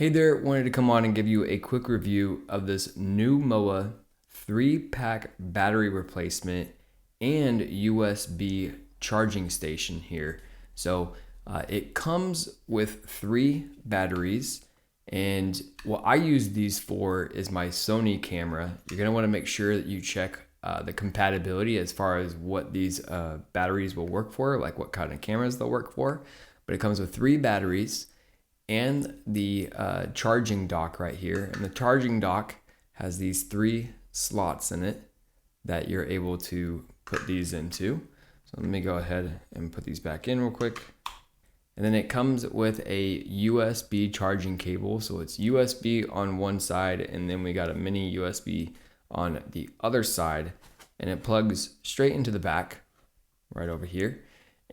Hey there, wanted to come on and give you a quick review of this new MOA 3-pack battery replacement and USB charging station here. So it comes with 3 batteries, and what I use these for is my Sony camera. You're going to want to make sure that you check the compatibility as far as what these batteries will work for, like what kind of cameras they'll work for. But it comes with 3 batteries and the charging dock right here. And the charging dock has these 3 slots in it that you're able to put these into. So let me go ahead and put these back in real quick. And then it comes with a USB charging cable. So it's USB on one side, and then we got a mini USB on the other side. And it plugs straight into the back right over here.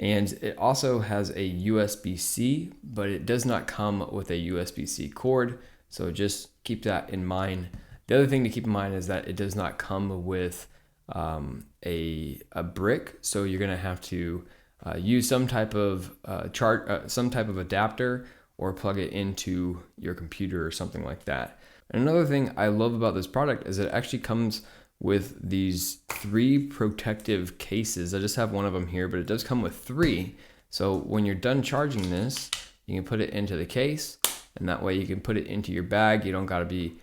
And it also has a USB-C, but it does not come with a USB-C cord. So just keep that in mind. The other thing to keep in mind is that it does not come with a brick. So you're gonna have to use some type of adapter or plug it into your computer or something like that. And another thing I love about this product is it actually comes with these 3 protective cases. I just have one of them here, but it does come with 3. So when you're done charging this, you can put it into the case, and that way you can put it into your bag. You don't got to be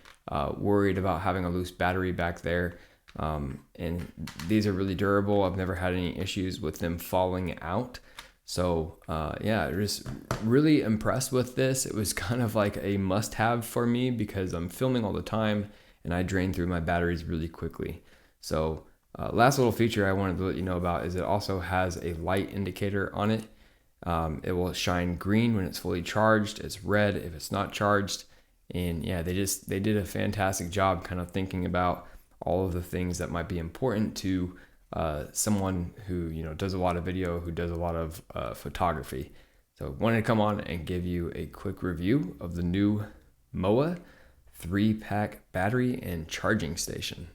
worried about having a loose battery back there. And these are really durable. I've never had any issues with them falling out. So yeah, just really impressed with this. It was kind of like a must-have for me because I'm filming all the time and I drain through my batteries really quickly. So last little feature I wanted to let you know about is it also has a light indicator on it. It will shine green when it's fully charged. It's red if it's not charged. And yeah, they did a fantastic job kind of thinking about all of the things that might be important to someone who does a lot of video, who does a lot of photography. So wanted to come on and give you a quick review of the new MOA 3-pack battery and charging station.